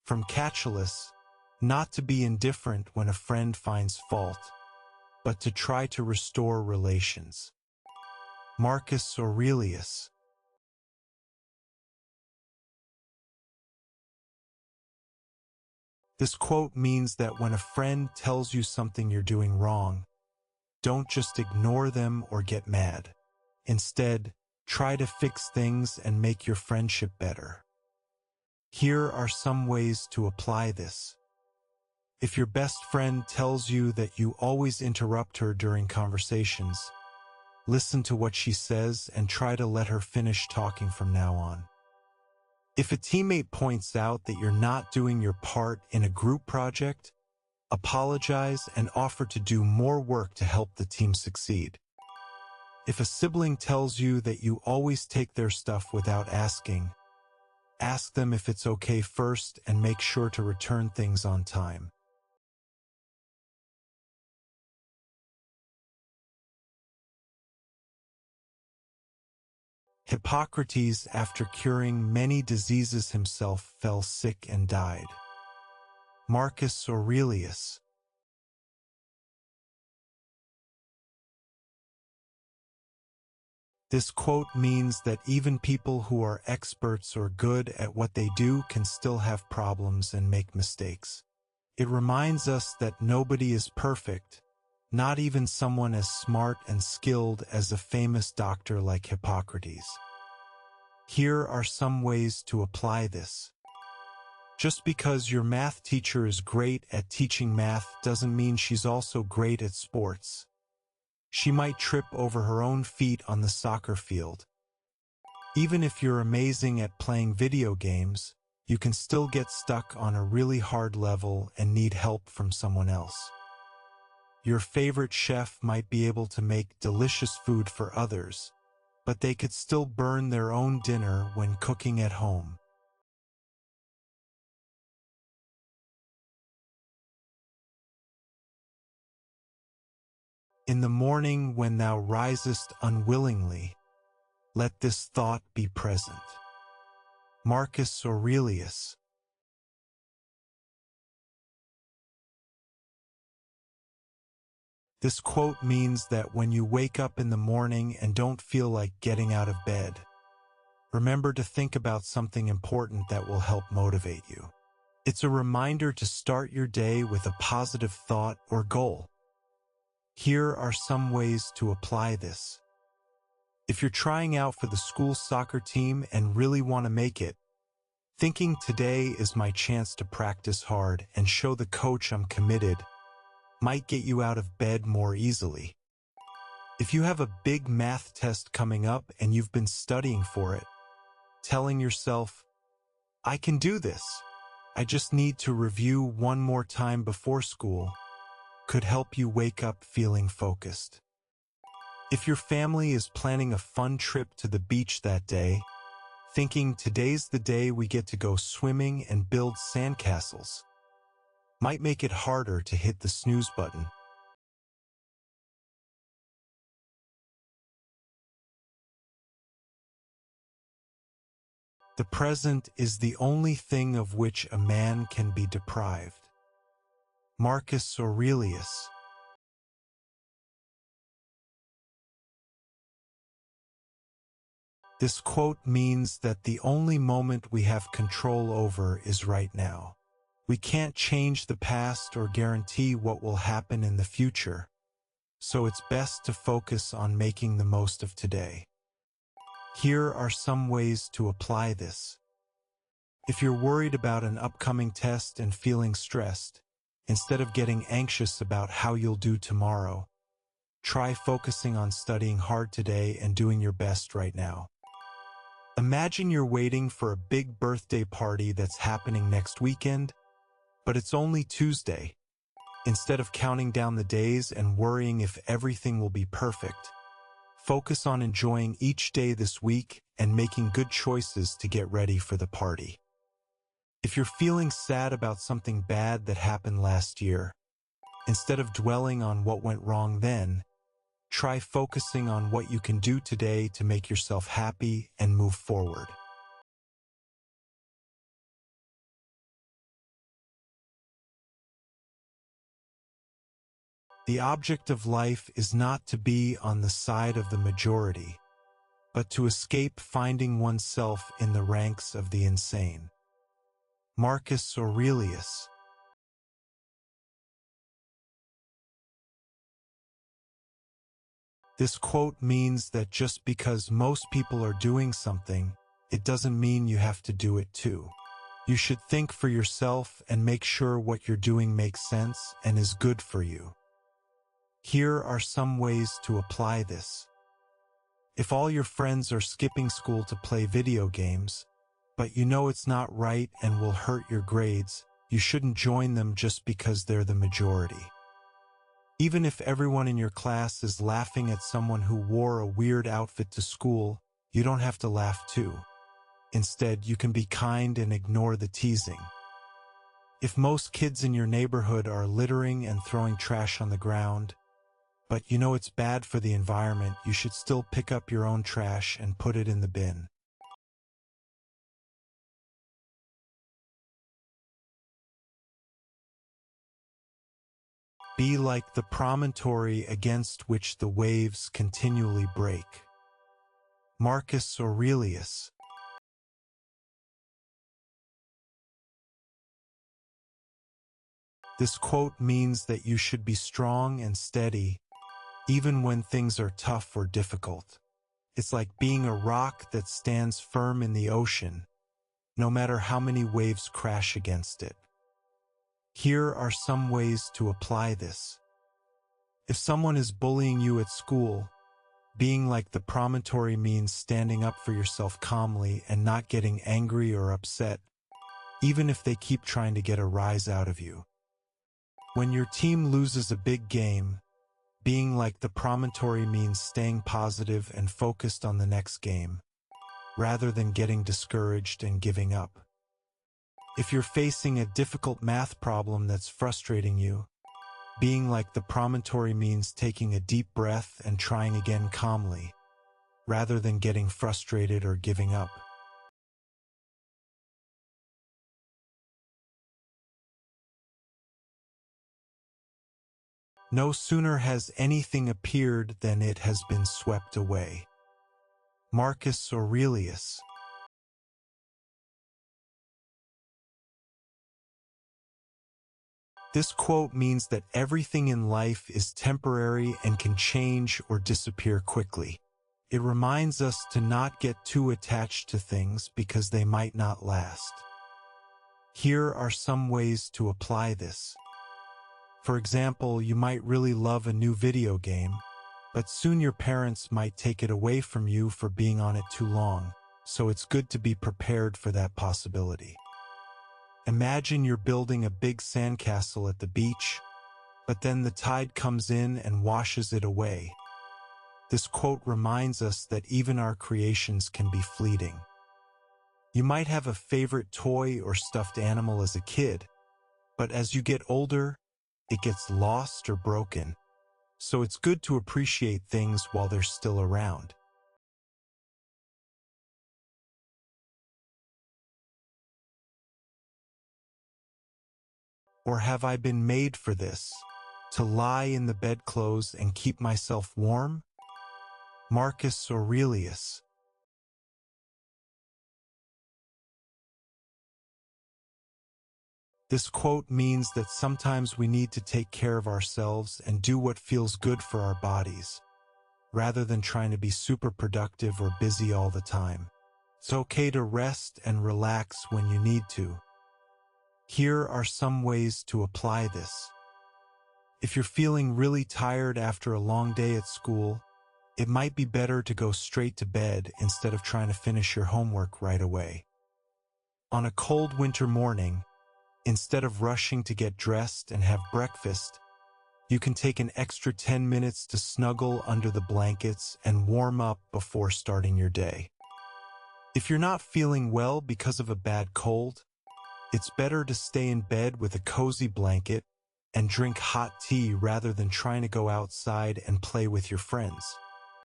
From Catullus, not to be indifferent when a friend finds fault, but to try to restore relations. Marcus Aurelius. This quote means that when a friend tells you something you're doing wrong, don't just ignore them or get mad. Instead, try to fix things and make your friendship better. Here are some ways to apply this. If your best friend tells you that you always interrupt her during conversations, listen to what she says and try to let her finish talking from now on. If a teammate points out that you're not doing your part in a group project, apologize and offer to do more work to help the team succeed. If a sibling tells you that you always take their stuff without asking, ask them if it's okay first and make sure to return things on time. Hippocrates, after curing many diseases himself, fell sick and died. Marcus Aurelius. This quote means that even people who are experts or good at what they do can still have problems and make mistakes. It reminds us that nobody is perfect, not even someone as smart and skilled as a famous doctor like Hippocrates. Here are some ways to apply this. Just because your math teacher is great at teaching math doesn't mean she's also great at sports. She might trip over her own feet on the soccer field. Even if you're amazing at playing video games, you can still get stuck on a really hard level and need help from someone else. Your favorite chef might be able to make delicious food for others, but they could still burn their own dinner when cooking at home. In the morning when thou risest unwillingly, let this thought be present. Marcus Aurelius. This quote means that when you wake up in the morning and don't feel like getting out of bed, remember to think about something important that will help motivate you. It's a reminder to start your day with a positive thought or goal. Here are some ways to apply this. If you're trying out for the school soccer team and really want to make it, thinking today is my chance to practice hard and show the coach I'm committed might get you out of bed more easily. If you have a big math test coming up and you've been studying for it, telling yourself, I can do this, I just need to review one more time before school, could help you wake up feeling focused. If your family is planning a fun trip to the beach that day, thinking today's the day we get to go swimming and build sandcastles, might make it harder to hit the snooze button. The present is the only thing of which a man can be deprived. Marcus Aurelius. This quote means that the only moment we have control over is right now. We can't change the past or guarantee what will happen in the future, so it's best to focus on making the most of today. Here are some ways to apply this. If you're worried about an upcoming test and feeling stressed, instead of getting anxious about how you'll do tomorrow, try focusing on studying hard today and doing your best right now. Imagine you're waiting for a big birthday party that's happening next weekend, but it's only Tuesday. Instead of counting down the days and worrying if everything will be perfect, focus on enjoying each day this week and making good choices to get ready for the party. If you're feeling sad about something bad that happened last year, instead of dwelling on what went wrong then, try focusing on what you can do today to make yourself happy and move forward. The object of life is not to be on the side of the majority, but to escape finding oneself in the ranks of the insane. Marcus Aurelius. This quote means that just because most people are doing something, it doesn't mean you have to do it too. You should think for yourself and make sure what you're doing makes sense and is good for you. Here are some ways to apply this. If all your friends are skipping school to play video games, but you know it's not right and will hurt your grades, you shouldn't join them just because they're the majority. Even if everyone in your class is laughing at someone who wore a weird outfit to school, you don't have to laugh too. Instead, you can be kind and ignore the teasing. If most kids in your neighborhood are littering and throwing trash on the ground, but you know it's bad for the environment, you should still pick up your own trash and put it in the bin. Be like the promontory against which the waves continually break. Marcus Aurelius. This quote means that you should be strong and steady, even when things are tough or difficult. It's like being a rock that stands firm in the ocean, no matter how many waves crash against it. Here are some ways to apply this. If someone is bullying you at school, being like the promontory means standing up for yourself calmly and not getting angry or upset, even if they keep trying to get a rise out of you. When your team loses a big game, being like the promontory means staying positive and focused on the next game, rather than getting discouraged and giving up. If you're facing a difficult math problem that's frustrating you, being like the promontory means taking a deep breath and trying again calmly, rather than getting frustrated or giving up. No sooner has anything appeared than it has been swept away. Marcus Aurelius. This quote means that everything in life is temporary and can change or disappear quickly. It reminds us to not get too attached to things because they might not last. Here are some ways to apply this. For example, you might really love a new video game, but soon your parents might take it away from you for being on it too long, so it's good to be prepared for that possibility. Imagine you're building a big sandcastle at the beach, but then the tide comes in and washes it away. This quote reminds us that even our creations can be fleeting. You might have a favorite toy or stuffed animal as a kid, but as you get older, it gets lost or broken, so it's good to appreciate things while they're still around. Or have I been made for this, to lie in the bedclothes and keep myself warm? Marcus Aurelius. This quote means that sometimes we need to take care of ourselves and do what feels good for our bodies, rather than trying to be super productive or busy all the time. It's okay to rest and relax when you need to. Here are some ways to apply this. If you're feeling really tired after a long day at school, it might be better to go straight to bed instead of trying to finish your homework right away. On a cold winter morning, instead of rushing to get dressed and have breakfast, you can take an extra 10 minutes to snuggle under the blankets and warm up before starting your day. If you're not feeling well because of a bad cold, it's better to stay in bed with a cozy blanket and drink hot tea rather than trying to go outside and play with your friends.